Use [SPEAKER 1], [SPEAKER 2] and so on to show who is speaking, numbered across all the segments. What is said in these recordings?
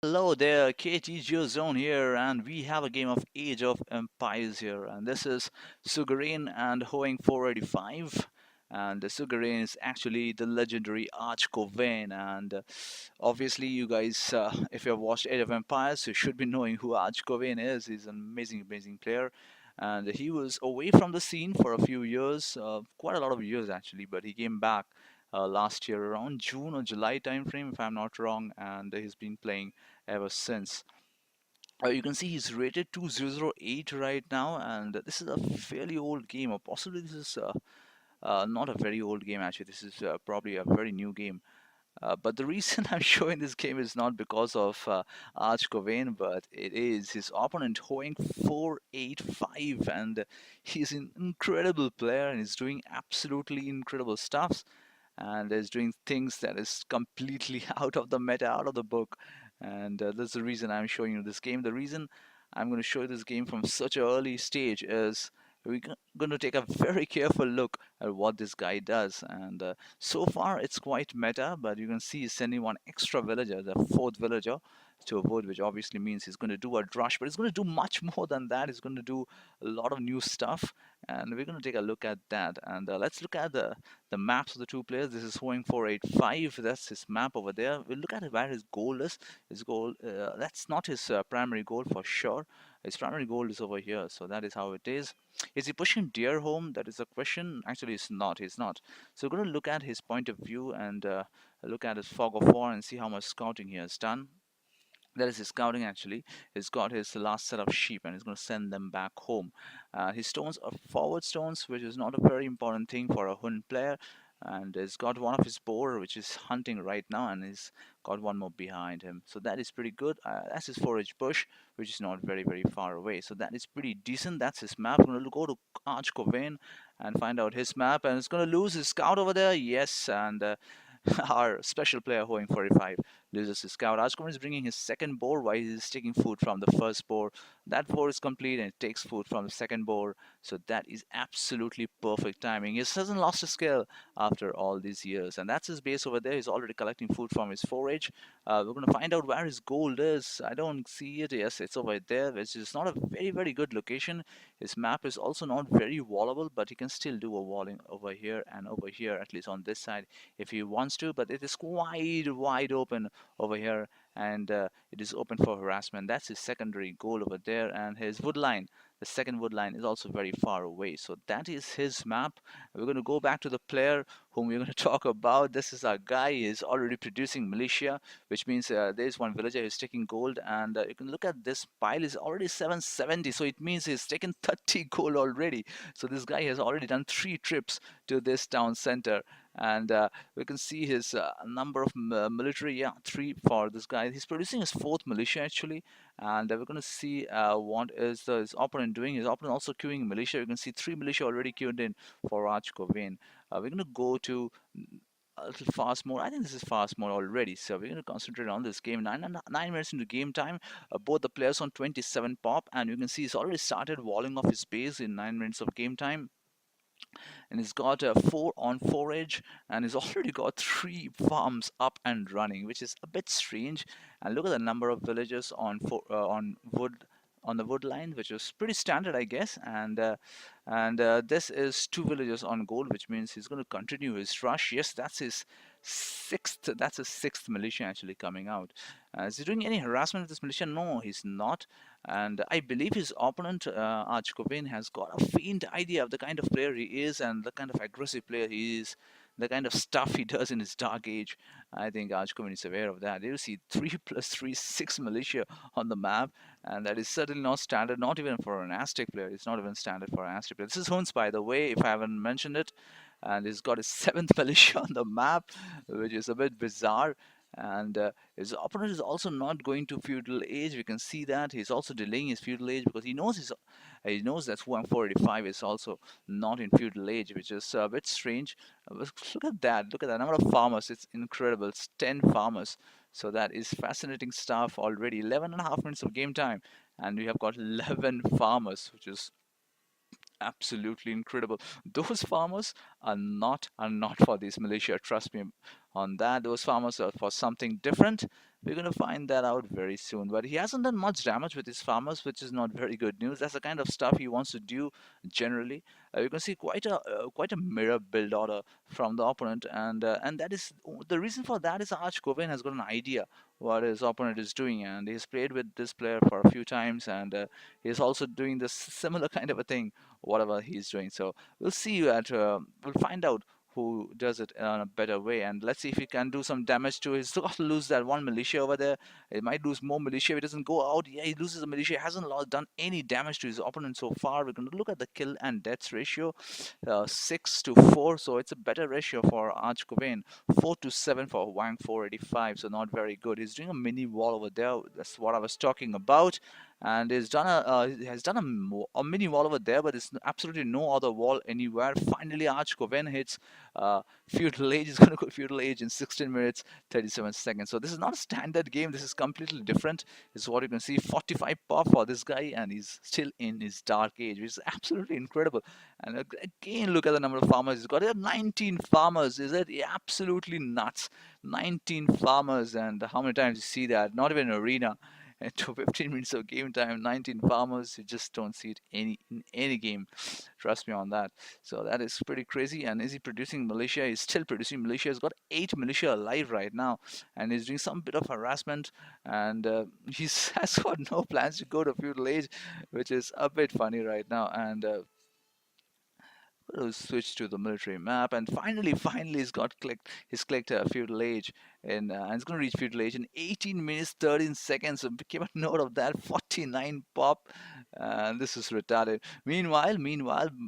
[SPEAKER 1] Hello there, ktgozone here, and we have a game of Age of Empires here, and this is Sugarin and Hoang485. And Sugarin is actually the legendary Arch Coven, and obviously, you guys, if you have watched Age of Empires, you should be knowing who Arch Coven is. He's an amazing player, and he was away from the scene for a few years, quite a lot of years actually, but he came back last year around June or July timeframe, if I'm not wrong, and he's been playing ever since. You can see he's rated 2008 right now, and this is a fairly old game, or possibly this is not a very old game actually. This is probably a very new game. But the reason I'm showing this game is not because of Arch Coven, but it is his opponent Hoang485, and he's an incredible player, and he's doing absolutely incredible stuffs, and is doing things that is completely out of the meta, out of the book. And that's the reason I'm showing you this game. The reason I'm going to show you this game from such an early stage is we're going to take a very careful look at what this guy does. And so far, it's quite meta, but you can see he's sending one extra villager, the fourth villager, to a wood, which obviously means he's going to do a drush, but he's going to do much more than that. He's going to do a lot of new stuff, and we're going to take a look at that. And let's look at the maps of the two players. This is Hoang485. That's his map over there. We'll look at where his goal is. His goal, that's not his primary goal for sure. His primary goal is over here. So that is how it is. Is he pushing deer home? That is a question. Actually, it's not. He's not. So we're going to look at his point of view and look at his fog of war and see how much scouting he has done. That is his scouting actually. He's got his last set of sheep and he's going to send them back home. His stones are forward stones, which is not a very important thing for a Hun player. And he's got one of his boar, which is hunting right now, and he's got one more behind him. So that is pretty good. That's his forage bush, which is not very far away. So that is pretty decent. That's his map. I'm going to go to Arch Coven and find out his map. And it's going to lose his scout over there. Yes, and our special player Hoang485 loses his scout. Ajkumar is bringing his second boar while he is taking food from the first boar. That boar is complete and it takes food from the second boar. So that is absolutely perfect timing. He hasn't lost his skill after all these years. And that's his base over there. He's already collecting food from his forage. We're going to find out where his gold is. I don't see it. Yes, it's over there, which is not a very good location. His map is also not very wallable, but he can still do a walling over here and over here, at least on this side if he wants to, but it is quite wide open over here, and it is open for harassment. That's his secondary goal over there, and his wood line, the second wood line, is also very far away. So that is his map. We're going to go back to the player whom we're going to talk about. This is our guy. He's already producing militia, which means there's one villager who's taking gold, and you can look at this pile is already 770, so it means he's taken 30 gold already. So this guy has already done 3 trips to this town center, and we can see his number of military. Yeah, 3 for this guy. He's producing his 4th militia actually, and we're going to see what is his opponent doing. His opponent also queuing militia. You can see 3 militia already queued in for Arch Coven. We're going to go to a little fast mode. I think this is fast mode already, so we're going to concentrate on this game. 9 minutes into game time, both the players on 27 pop, and you can see he's already started walling off his base in 9 minutes of game time, and he's got a 4 on forage, and he's already got 3 farms up and running, which is a bit strange. And look at the number of villagers on wood, on the wood line, which is pretty standard, I guess. And this is 2 villagers on gold, which means he's going to continue his rush. Yes, that's his 6th. That's his 6th militia actually coming out. Is he doing any harassment with this militia? No, he's not. And I believe his opponent, Arch Coven, has got a faint idea of the kind of player he is and the kind of aggressive player he is, the kind of stuff he does in his dark age. I think Arch Coven is aware of that. You see 3 plus 3, 6 militia on the map, and that is certainly not standard, not even for an Aztec player. It's not even standard for an Aztec player. This is Huns, by the way, if I haven't mentioned it, and he's got his 7th militia on the map, which is a bit bizarre. And his opponent is also not going to feudal age. We can see that he's also delaying his feudal age because he knows that Hoang485 is also not in feudal age, which is a bit strange. Look at that! Look at that number of farmers. It's incredible. It's 10 farmers. So that is fascinating stuff already. 11.5 minutes of game time, and we have got 11 farmers, which is absolutely incredible. Those farmers are not for these militia. Trust me, on that. Those farmers are for something different. We're going to find that out very soon. But he hasn't done much damage with his farmers, which is not very good news. That's the kind of stuff he wants to do generally. You can see quite a mirror build order from the opponent, and that is the reason for that is Arch Cobain has got an idea what his opponent is doing, and he's played with this player for a few times, and he's also doing this similar kind of a thing, whatever he's doing. So we'll see we'll find out who does it in a better way, and let's see if he can do some damage to his. Still got to lose that one militia over there. He might lose more militia if he doesn't go out. Yeah, he loses a militia. He hasn't done any damage to his opponent so far. We're going to look at the kill and deaths ratio, 6 to 4. So it's a better ratio for Arch Cobain. 4 to 7 for Hoang485. So not very good. He's doing a mini wall over there. That's what I was talking about. And he has done a mini wall over there, but there's absolutely no other wall anywhere. Finally, Arch Coven hits Feudal Age. Is going to go Feudal Age in 16 minutes 37 seconds. So this is not a standard game. This is completely different. This is what you can see. 45 pop for this guy, and he's still in his Dark Age, which is absolutely incredible. And again, look at the number of farmers. He's got 19 farmers. Is it absolutely nuts? 19 farmers, and how many times you see that? Not even an arena. And to 15 minutes of game time, 19 farmers, you just don't see it in any game. Trust me on that. So that is pretty crazy. And is he producing militia? He's still producing militia. He's got 8 militia alive right now, and he's doing some bit of harassment. And he has got no plans to go to feudal age, which is a bit funny right now. And we'll switch to the military map, and finally he's clicked feudal age, and it's going to reach feudal age in 18 minutes 13 seconds. So keep a note of that. 49 pop, and this is retarded. Meanwhile,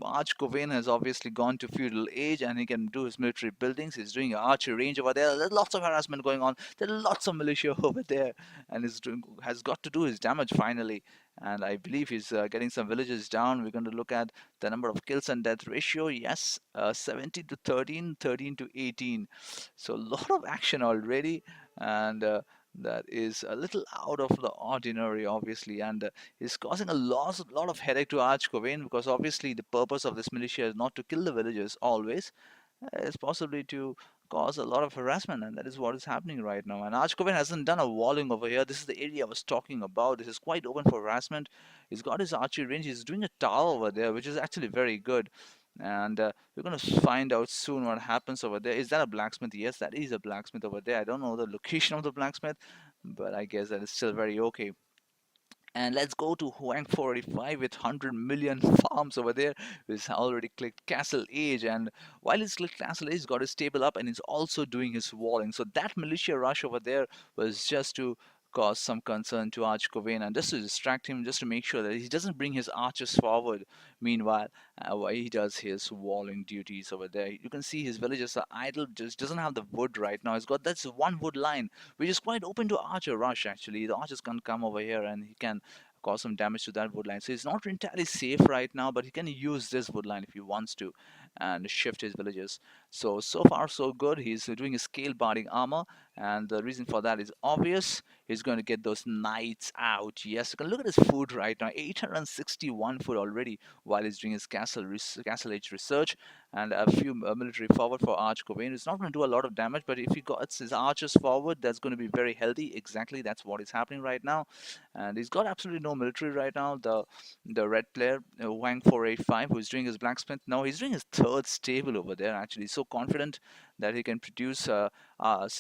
[SPEAKER 1] Arch Covain has obviously gone to feudal age, and he can do his military buildings. He's doing archery range over there. There's lots of harassment going on. There are lots of militia over there, and has got to do his damage finally. And I believe he's getting some villages down. We're going to look at the number of kills and death ratio. Yes, 70 to 13, 13 to 18. So a lot of action already, and that is a little out of the ordinary, obviously, and is causing a lot of headache to Arch Covain, because obviously the purpose of this militia is not to kill the villagers always. It's possibly to cause a lot of harassment, and that is what is happening right now. And Archkoven hasn't done a walling over here. This is the area I was talking about. This is quite open for harassment. He's got his archery range. He's doing a tower over there, which is actually very good. And we're going to find out soon what happens over there. Is that a blacksmith? Yes, that is a blacksmith over there. I don't know the location of the blacksmith, but I guess that is still very okay. And let's go to Hoang485 with 100 million farms over there. He's already clicked Castle Age, and while he's clicked Castle Age, he's got his stable up, and he's also doing his walling. So that militia rush over there was just to cause some concern to Arch Covain, and just to distract him, just to make sure that he doesn't bring his archers forward. Meanwhile, while he does his walling duties over there, you can see his villagers are idle, just doesn't have the wood right now. He's got that's one wood line, which is quite open to archer rush. Actually, the archers can come over here, and he can cause some damage to that wood line. So he's not entirely safe right now, but he can use this wood line if he wants to, and shift his villages. So far so good. He's doing his scale barding armor, and the reason for that is obvious. He's going to get those knights out. Yes, you can look at his food right now. 861 food already while he's doing his castle age research, and a few military forward for Arch Covain. It's not going to do a lot of damage, but if he got his archers forward, that's going to be very healthy. Exactly, that's what is happening right now. And he's got absolutely no military right now. The red player, Hoang485, who's doing his blacksmith. Now he's doing his third stable over there, actually. So confident that he can produce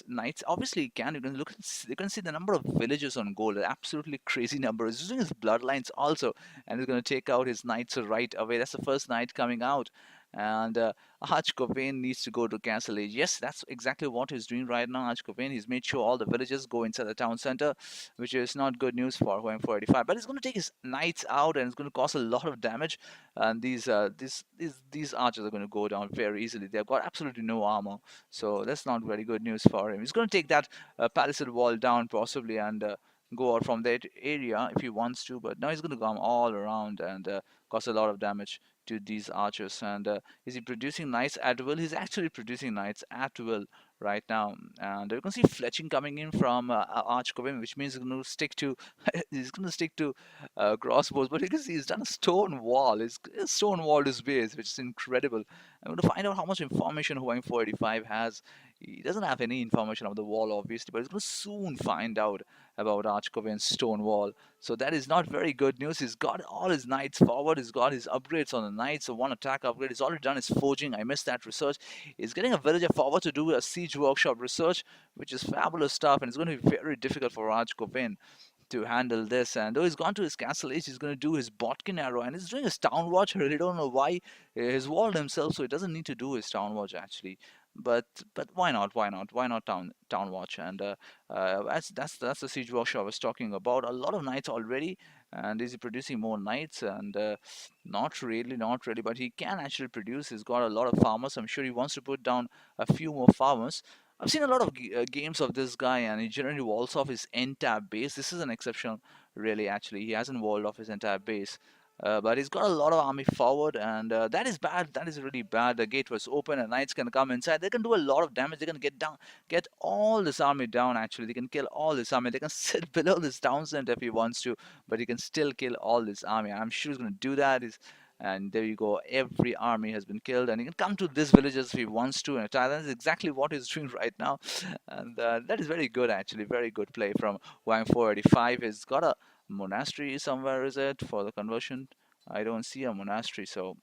[SPEAKER 1] knights. Obviously he can. You can look you can see the number of villages on gold. Absolutely crazy numbers. He's doing his bloodlines also, and he's going to take out his knights right away. That's the first knight coming out. And Arch Covain needs to go to Castle Age. Yes, that's exactly what he's doing right now. Arch Covain, he's made sure all the villages go inside the town center, which is not good news for Hoang485. But he's going to take his knights out, and it's going to cause a lot of damage. And these archers are going to go down very easily. They've got absolutely no armor, so that's not very good news for him. He's going to take that palisade wall down possibly, and go out from that area if he wants to. But now he's going to come all around and cause a lot of damage to these archers. And is he producing knights at will? He's actually producing knights at will right now, and you can see fletching coming in from Arch Covain, which means he's going to stick to he's going to stick to crossbows. But you can see he's done a stone wall. He's stone walled his base, which is incredible. I'm going to find out how much information Hoang485 has. He doesn't have any information of the wall, obviously, but he's going to soon find out about Archkovin's stone wall. So that is not very good news. He's got all his knights forward. He's got his upgrades on the knights. So one attack upgrade. He's already done his forging. I missed that research. He's getting a villager forward to do a siege workshop research, which is fabulous stuff. And it's going to be very difficult for Archkovin to handle this. And though he's gone to his castle age, he's going to do his Botkin arrow, and he's doing his town watch. I really don't know why. He's walled himself, so he doesn't need to do his town watch actually. But why not? Why not? Why not town watch? And that's the siege workshop I was talking about. A lot of knights already, and is he producing more knights? And not really, not really. But he can actually produce. He's got a lot of farmers. I'm sure he wants to put down a few more farmers. I've seen a lot of games of this guy, and he generally walls off his entire base. This is an exception, really. Actually, he hasn't walled off his entire base. But he's got a lot of army forward, and that is bad. That is really bad. The gate was open, and knights can come inside. They can do a lot of damage. They can get all this army down. Actually, they can kill all this army. They can sit below this Townsend if he wants to, but he can still kill all this army. I'm sure he's going to do that. And there you go. Every army has been killed, and he can come to this villages if he wants to and attack. That is exactly what he's doing right now, and that is very good actually. Very good play from Hoang485. He's got a monastery somewhere, is it, for the conversion? I don't see a monastery, so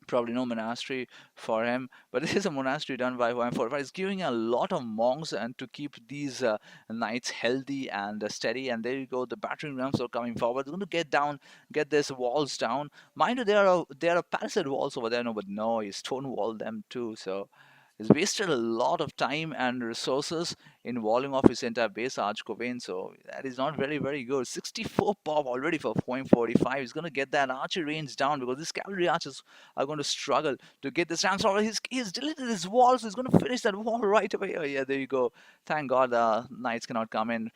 [SPEAKER 1] probably no monastery for him, but this is a monastery done by Hoang485. It's giving a lot of monks and to keep these knights healthy and steady. And there you go, the battering rams are coming forward. They're going to get this walls down. Mind you, there are palisade walls over there, no, but no, he stone walled them too. So he's wasted a lot of time and resources in walling off his entire base, Archkovain. So that is not very, very good. 64 pop already for Hoang485. He's going to get that archer range down because these cavalry archers are going to struggle to get this ram sword. He's deleted his wall, so he's going to finish that wall right away. Oh, yeah, there you go. Thank God the knights cannot come in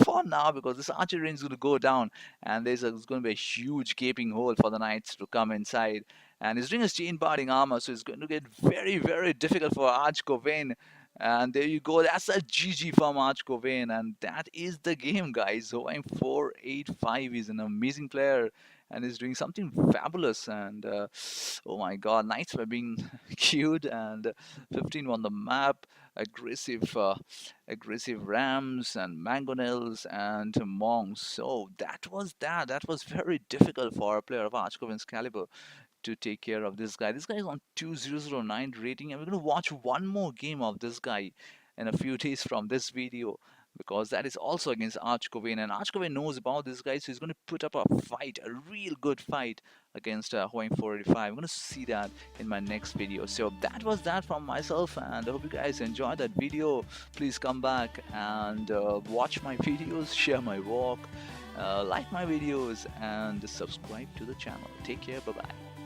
[SPEAKER 1] for now, because this archer range is going to go down, and there's going to be a huge gaping hole for the knights to come inside. And he's doing his chain parting armor, so it's going to get very, very difficult for Archkovain. And there you go, that's a GG from Archkovain, and that is the game, guys. So I'm 485. He's an amazing player, and he's doing something fabulous. And oh my God, knights were being queued, and 15 on the map. Aggressive rams and mangonels and monks. So that was that. That was very difficult for a player of Archkovin's caliber to take care of this guy. This guy is on 2009 rating, and we're going to watch one more game of this guy in a few days from this video, because that is also against Archkovain, and Archkovain knows about this guy, so he's going to put up a fight, a real good fight against Hoang485. I'm going to see that in my next video. So that was that from myself, and I hope you guys enjoyed that video. Please come back and watch my videos, share my walk, like my videos, and subscribe to the channel. Take care. Bye bye.